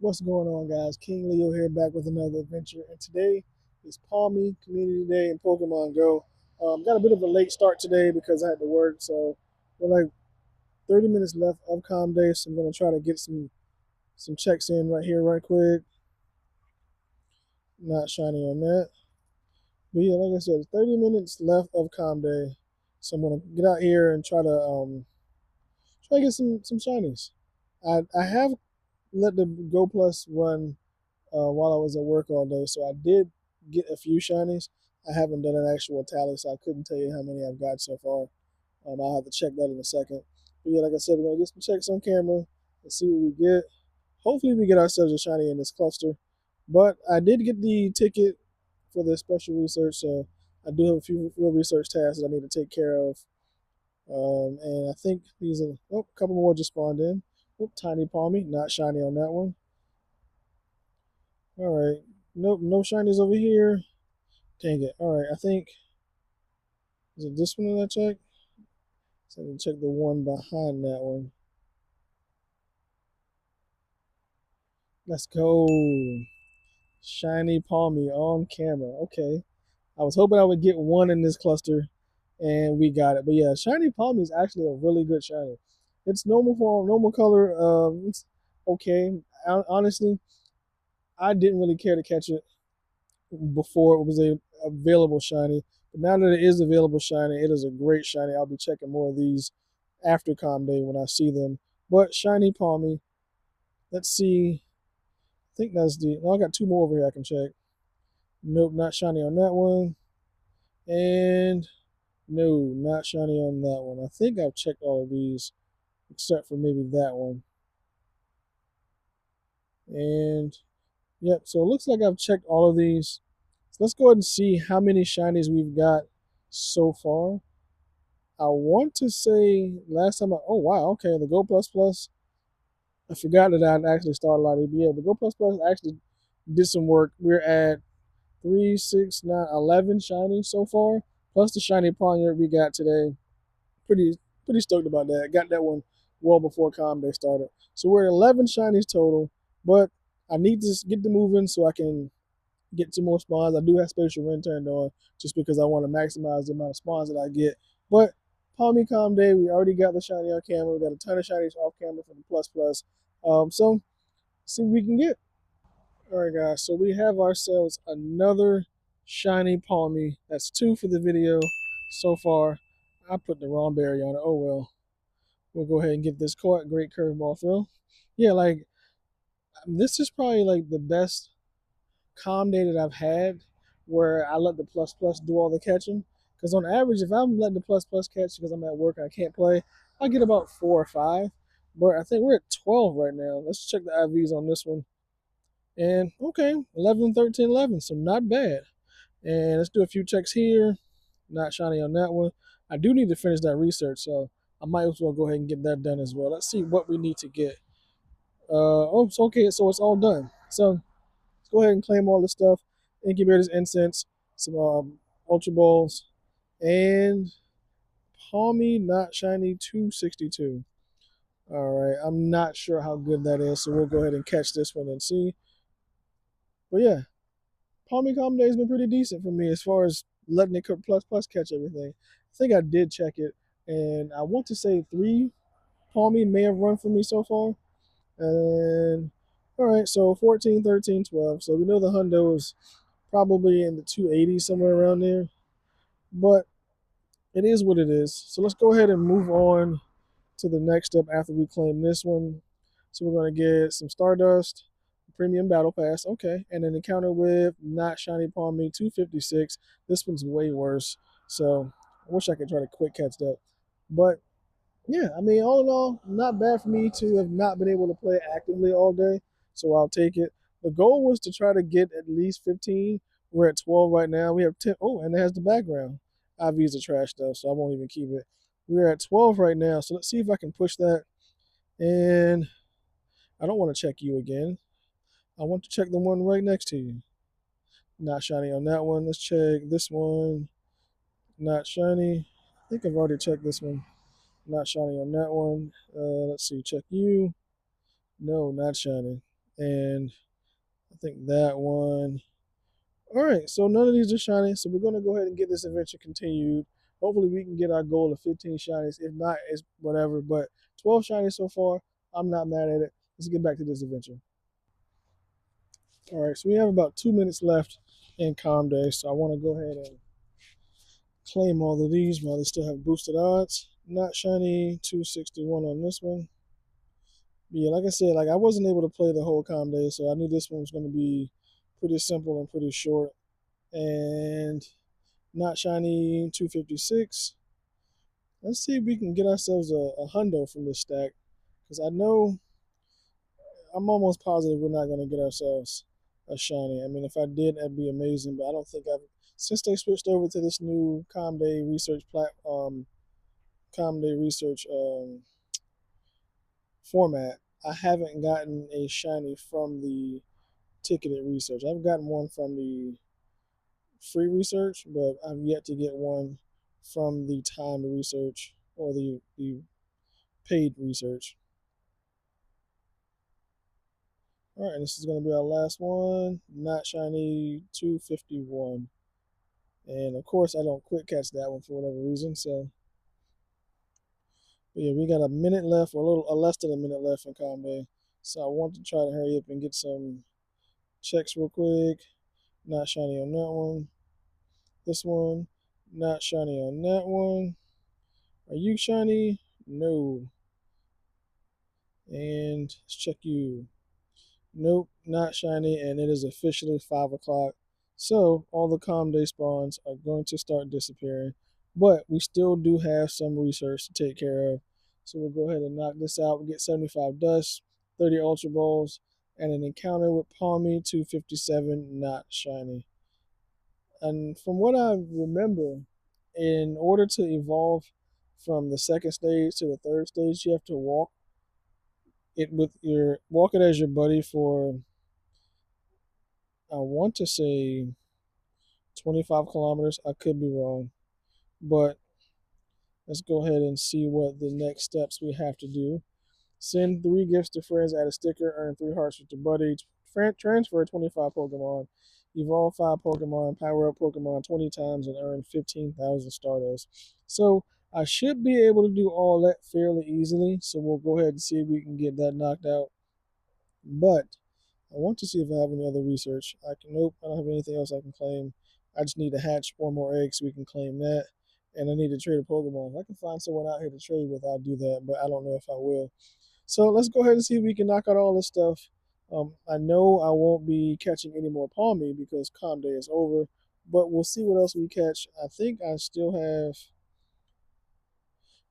What's going on, guys? King Leo here, back with another adventure, and today is Pawmi Community Day in Pokemon Go. Got a bit of a late start today because I had to work, so we're like 30 minutes left of Calm Day, so I'm gonna try to get some checks in right here, right quick. Not shiny on that, but yeah, like I said, 30 minutes left of Calm Day, so I'm gonna get out here and try to get some shinies. I have let the Go Plus run while I was at work all day. So I did get a few shinies. I haven't done an actual tally, so I couldn't tell you how many I've got so far. I'll have to check that in a second. But yeah, like I said, we're gonna get some checks on camera and see what we get. Hopefully, we get ourselves a shiny in this cluster. But I did get the ticket for the special research, so I do have a few real research tasks that I need to take care of. And I think these are a couple more just spawned in. Oh, tiny palmy, not shiny on that one. All right. Nope, no shinies over here. Dang it. All right, I think, is it this one that I check? So I can check the one behind that one. Let's go. Shiny Palmy on camera. Okay. I was hoping I would get one in this cluster, and we got it. But yeah, Shiny Palmy is actually a really good shiny. It's normal form, normal color. It's okay. Honestly, I didn't really care to catch it before it was a available shiny. But now that it is available shiny, it is a great shiny. I'll be checking more of these after Com Day when I see them. But shiny Palmy, let's see. I think that's the. Oh, I got two more over here I can check. Nope, not shiny on that one. And no, not shiny on that one. I think I've checked all of these except for maybe that one. And yep, so it looks like I've checked all of these. So let's go ahead and see how many shinies we've got so far. I want to say last time oh wow, okay, the Go Plus Plus. I forgot that I'd actually started a lot of yeah, the Go Plus Plus actually did some work. We're at 3, 6, 9, 11 shiny so far, plus the shiny Pawniard we got today. Pretty stoked about that. Got that one well before Com Day started. So we're at 11 shinies total, but I need to get to moving so I can get some more spawns. I do have Spatial Wind turned on just because I want to maximize the amount of spawns that I get. But Pawmi Com Day, we already got the shiny on camera. We got a ton of shinies off camera from the Plus Plus. So see what we can get. All right, guys. So we have ourselves another shiny Pawmi. That's two for the video so far. I put the wrong berry on it. Oh well. We'll go ahead and get this caught. Great curveball throw. Yeah, like this is probably like the best calm day that I've had where I let the plus plus do all the catching. Because on average, if I'm letting the plus plus catch because I'm at work and I can't play, I get about 4 or 5. But I think we're at 12 right now. Let's check the IVs on this one. And okay, 11, 13, 11. So not bad. And let's do a few checks here. Not shiny on that one. I do need to finish that research, so I might as well go ahead and get that done as well. Let's see what we need to get. Oh, it's okay. So it's all done. So let's go ahead and claim all the stuff. Incubators, incense, some ultra balls, and Palmy not shiny 262. All right, I'm not sure how good that is, so we'll go ahead and catch this one and see. But yeah, Palmy Common Day has been pretty decent for me as far as letting it plus plus catch everything. I think I did check it, and I want to say 3 Palmy may have run for me so far. And all right, so 14, 13, 12. So we know the hundo is probably in the 280s, somewhere around there. But it is what it is. So let's go ahead and move on to the next step after we claim this one. So we're going to get some Stardust, Premium Battle Pass, okay, and an encounter with Not Shiny Palm Me 256. This one's way worse. So I wish I could try to quick catch that. But yeah, I mean, all in all, not bad for me to have not been able to play actively all day. So I'll take it. The goal was to try to get at least 15. We're at 12 right now. We have 10. Oh, and it has the background. IVs are trash though, so I won't even keep it. We're at 12 right now. So let's see if I can push that. And I don't want to check you again. I want to check the one right next to you. Not shiny on that one. Let's check this one. Not shiny. I think I've already checked this one. Not shiny on that one. Let's see. Check you. No, not shiny. And I think that one. All right, so none of these are shiny, so we're going to go ahead and get this adventure continued. Hopefully we can get our goal of 15 shinies. If not, it's whatever. But 12 shinies so far. I'm not mad at it. Let's get back to this adventure. All right, so we have about 2 minutes left in Calm Day, so I want to go ahead and claim all of these while they still have boosted odds. Not shiny, 261 on this one. But yeah, like I said, like I wasn't able to play the whole Calm Day, so I knew this one was going to be pretty simple and pretty short. And not shiny, 256. Let's see if we can get ourselves a hundo from this stack, because I know I'm almost positive we're not going to get ourselves a shiny. I mean, if I did, that'd be amazing. But I don't think I've since they switched over to this new Calm Day research Calm Day research format. I haven't gotten a shiny from the ticketed research. I've gotten one from the free research, but I've yet to get one from the timed research or the paid research. All right, and this is going to be our last one. Not shiny, 251. And of course, I don't quick catch that one for whatever reason. So, but yeah, we got a minute left, or a little less than a minute left in Calm Day. So I want to try to hurry up and get some checks real quick. Not shiny on that one. This one, not shiny on that one. Are you shiny? No. And let's check you. Nope, not shiny, and it is officially 5 o'clock. So all the Calm Day spawns are going to start disappearing. But we still do have some research to take care of. So we'll go ahead and knock this out. We'll get 75 dust, 30 Ultra Balls, and an encounter with Pawmi 257, not shiny. And from what I remember, in order to evolve from the second stage to the third stage, you have to walk it as your buddy for, I want to say, 25 kilometers. I could be wrong, but let's go ahead and see what the next steps we have to do. Send 3 gifts to friends, add a sticker, earn 3 hearts with your buddy, transfer 25 Pokemon, evolve 5 Pokemon, power up Pokemon 20 times, and earn 15,000 Stardust. So I should be able to do all that fairly easily. So we'll go ahead and see if we can get that knocked out. But I want to see if I have any other research. Nope, I don't have anything else I can claim. I just need to hatch 1 more egg so we can claim that. And I need to trade a Pokemon. If I can find someone out here to trade with, I'll do that, but I don't know if I will. So let's go ahead and see if we can knock out all this stuff. I know I won't be catching any more Pawmi because Calm Day is over, but we'll see what else we catch. I think I still have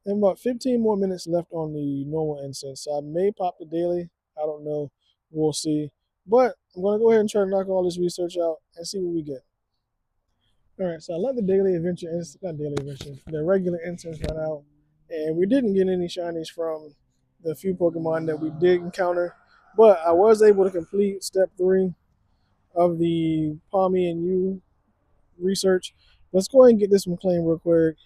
about 15 more minutes left on the normal instance. So I may pop the daily. I don't know. We'll see. But I'm going to go ahead and try to knock all this research out and see what we get. All right, so I let the daily adventure, not daily adventure, the regular instance run out. And we didn't get any shinies from the few Pokemon that we did encounter. But I was able to complete step 3 of the Pawmi and you research. Let's go ahead and get this one claimed real quick.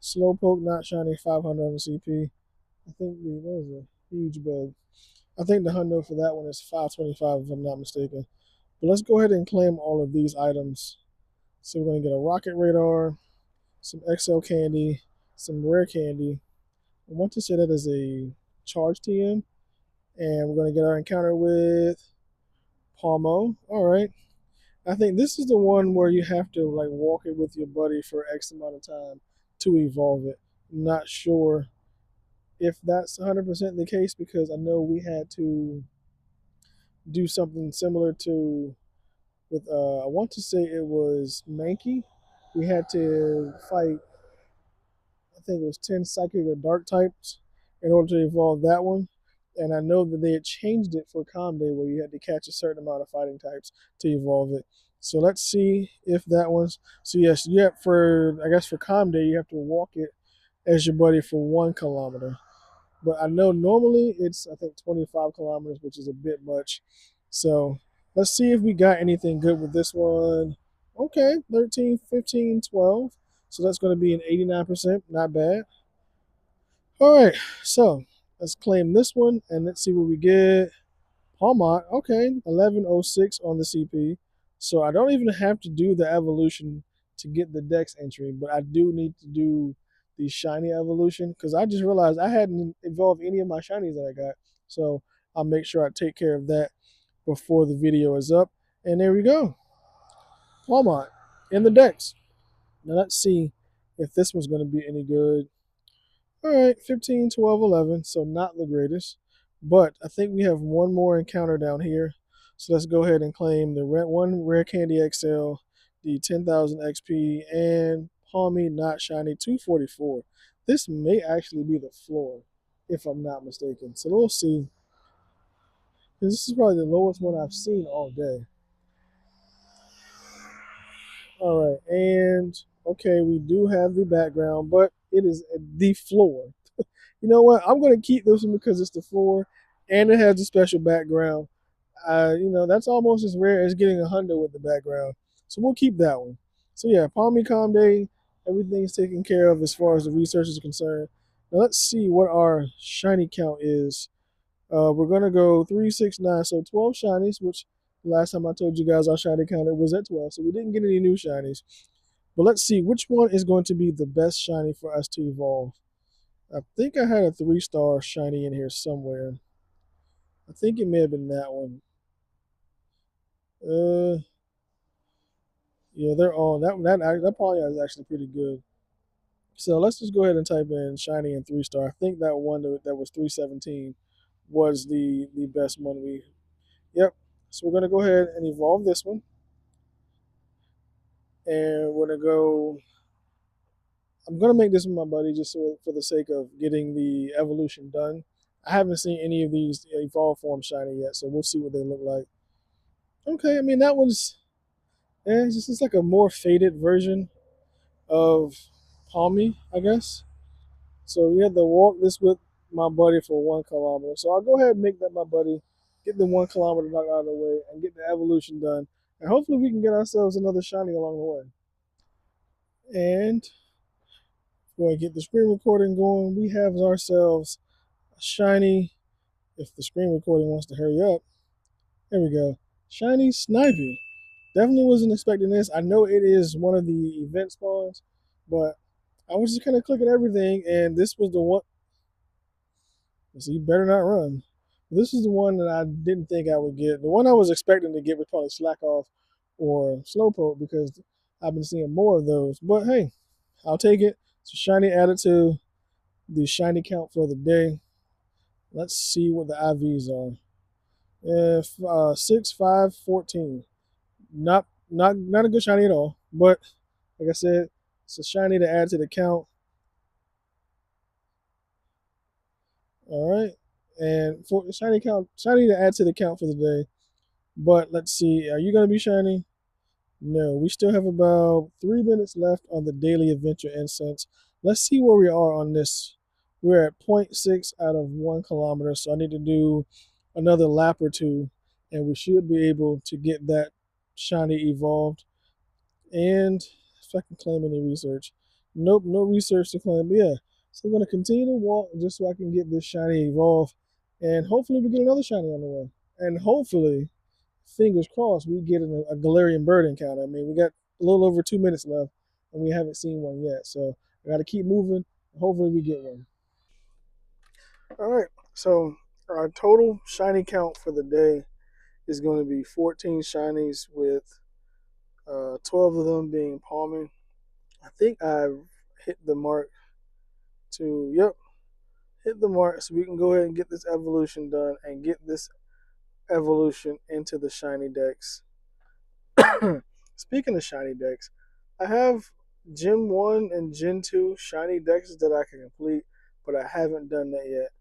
Slowpoke, not shiny, 500 on the CP. I think that was a huge bug. I think the hundo for that one is 525 if I'm not mistaken. But let's go ahead and claim all of these items. So we're going to get a rocket radar, some XL candy, some rare candy. I want to say that is a charge TM. And we're going to get our encounter with Palmo. All right. I think this is the one where you have to like walk it with your buddy for X amount of time to evolve it. I'm not sure if that's 100% the case because I know we had to do something similar to with I want to say it was Mankey. We had to fight, I think it was 10 psychic or dark types in order to evolve that one. And I know that they had changed it for Calm Day where you had to catch a certain amount of fighting types to evolve it. So let's see if that one's, so yes, yeah, for I guess for Calm Day you have to walk it as your buddy for 1 kilometer. But I know normally it's, I think, 25 kilometers, which is a bit much. So let's see if we got anything good with this one. Okay, 13, 15, 12. So that's going to be an 89%. Not bad. All right, so let's claim this one and let's see what we get. Palmont, okay, 1106 on the CP. So I don't even have to do the evolution to get the Dex entry, but I do need to do the shiny evolution because I just realized I hadn't evolved any of my shinies that I got. So I'll make sure I take care of that before the video is up. And there we go. Palmont in the Dex. Now let's see if this one's going to be any good. All right, 15, 12, 11, so not the greatest. But I think we have one more encounter down here. So let's go ahead and claim the one Rare Candy XL, the 10,000 XP, and Pawmi Not Shiny 244. This may actually be the floor, if I'm not mistaken. So we'll see. This is probably the lowest one I've seen all day. All right, and okay, we do have the background, but it is the floor. You know what? I'm going to keep this one because it's the floor and it has a special background. That's almost as rare as getting a hundo with the background. So we'll keep that one. So yeah, Palmy Com Day, everything's taken care of as far as the research is concerned. Now let's see what our shiny count is. We're going to go 3, 6, 9, so 12 shinies, which last time I told you guys our shiny count it was at 12, so we didn't get any new shinies. But let's see which one is going to be the best shiny for us to evolve. I think I had a 3-star shiny in here somewhere. I think it may have been that one. Yeah, they're all that probably is actually pretty good. So let's just go ahead and type in shiny and 3-star. I think that one that was 317 was the best one we. Yep. So we're gonna go ahead and evolve this one, and we're gonna go. I'm gonna make this one my buddy just so for the sake of getting the evolution done. I haven't seen any of these evolve form shiny yet, so we'll see what they look like. Okay, I mean that one's it's just like a more faded version of Palmy, I guess. So we had to walk this with my buddy for 1 kilometer. So I'll go ahead and make that my buddy, get the 1 kilometer knocked out of the way, and get the evolution done. And hopefully we can get ourselves another shiny along the way. And go and get the screen recording going. We have ourselves a shiny, if the screen recording wants to hurry up. There we go. Shiny Snipey. Definitely wasn't expecting this. I know it is one of the event spawns, but I was just kind of clicking everything, and this was the one. So you better not run. This is the one that I didn't think I would get. The one I was expecting to get was probably Slack Off or Slowpoke because I've been seeing more of those. But hey, I'll take it. So shiny added to the shiny count for the day. Let's see what the IVs are. If 6, 5, 14. Not a good shiny at all. But like I said, it's a shiny to add to the count. All right. And for shiny to add to the count for the day. But let's see, are you going to be shiny? No, we still have about 3 minutes left on the daily adventure incense. Let's see where we are on this. We're at 0.6 out of 1 kilometer, so I need to do another lap or two, and we should be able to get that shiny evolved. And if I can claim any research. Nope, no research to claim. But yeah, so I'm going to continue to walk just so I can get this shiny evolved. And hopefully we get another shiny on the way. And hopefully, fingers crossed, we get a Galarian bird encounter. I mean, we got a little over 2 minutes left, and we haven't seen one yet. So I got to keep moving. Hopefully we get one. All right, so our total shiny count for the day is going to be 14 shinies with 12 of them being Palmy. I think I've hit the mark hit the mark so we can go ahead and get this evolution done and get this evolution into the shiny decks. Speaking of shiny decks, I have Gen 1 and Gen 2 shiny decks that I can complete, but I haven't done that yet.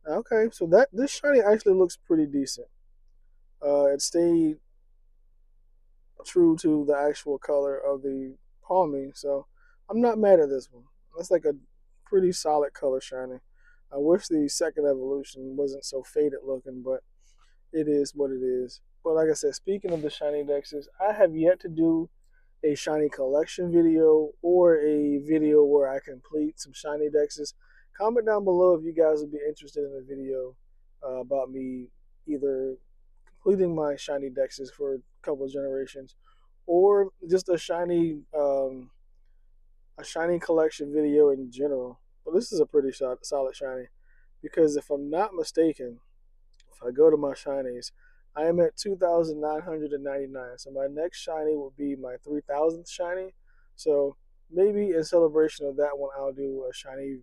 Okay, so this shiny actually looks pretty decent. It stayed true to the actual color of the Palmy, so I'm not mad at this one. That's like a pretty solid color shiny. I wish the second evolution wasn't so faded looking, but it is what it is. But like I said, speaking of the shiny dexes, I have yet to do a shiny collection video or a video where I complete some shiny dexes. Comment down below if you guys would be interested in a video about me either completing my shiny dexes for a couple of generations, or just a shiny collection video in general. But this is a pretty solid shiny, because if I'm not mistaken, if I go to my shinies, I am at 2,999. So my next shiny will be my 3,000th shiny. So maybe in celebration of that one, I'll do a shiny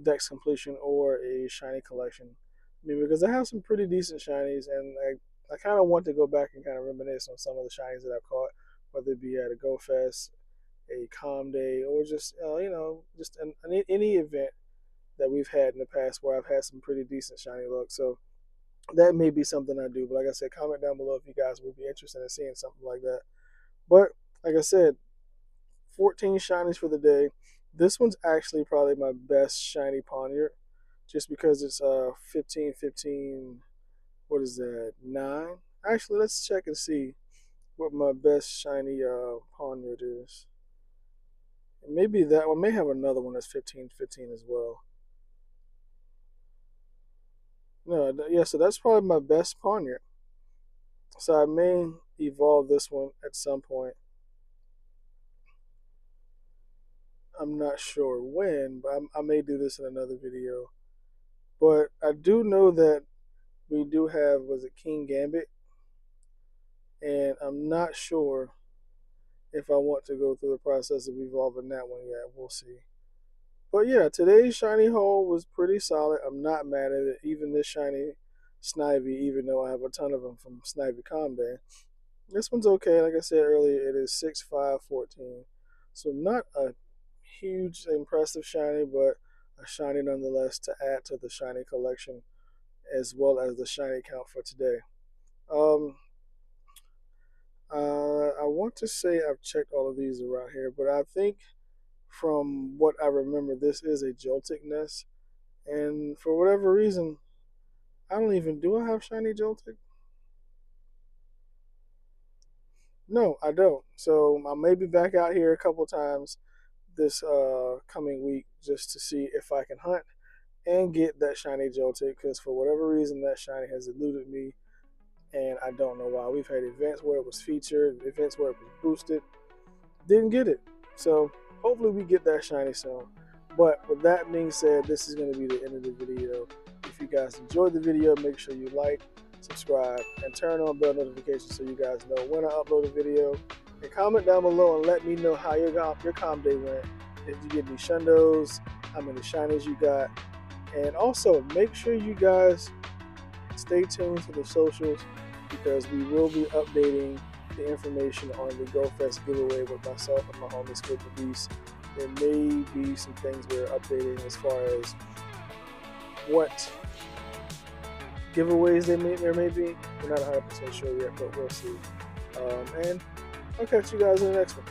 dex completion or a shiny collection. I mean, because I have some pretty decent shinies, and I kind of want to go back and kind of reminisce on some of the shinies that I've caught, whether it be at a Go Fest, a Com Day, or just just any event that we've had in the past where I've had some pretty decent shiny luck. So that may be something I do. But like I said, comment down below if you guys would be interested in seeing something like that. But like I said, 14 shinies for the day. This one's actually probably my best shiny Pawniard, just because it's 15, 15. What is that? 9. Actually, let's check and see what my best shiny Pawniard is. Maybe that one may have another one that's 15, 15 as well. No, yeah, so that's probably my best Pawniard. So I may evolve this one at some point. I'm not sure when, but I may do this in another video. But I do know that we do have, was it King Gambit? And I'm not sure if I want to go through the process of evolving that one yet. We'll see. But yeah, today's shiny haul was pretty solid. I'm not mad at it. Even this shiny Snivy, even though I have a ton of them from Snivy Combat, this one's okay. Like I said earlier, it is 6.514. So not a huge, impressive shiny, but a shiny nonetheless to add to the shiny collection as well as the shiny count for today. I want to say I've checked all of these around here, but I think from what I remember, this is a Joltik nest. And for whatever reason, I don't even, do I have shiny Joltik? No, I don't. So I may be back out here a couple times this coming week just to see if I can hunt and get that shiny Joltik, because for whatever reason that shiny has eluded me, and I don't know why. We've had events where it was featured, events where it was boosted, didn't get it. So hopefully we get that shiny soon. But with that being said, this is going to be the end of the video. If you guys enjoyed the video, make sure you like, subscribe, and turn on bell notifications so you guys know when I upload a video. And comment down below and let me know how your com day went. If you get any shundos, how many shinies you got. And also, make sure you guys stay tuned to the socials, because we will be updating the information on the Go Fest giveaway with myself and my homie Squid the Beast. There may be some things we're updating as far as what giveaways there may be. We're not 100% sure yet, but we'll see. And I'll catch you guys in the next one.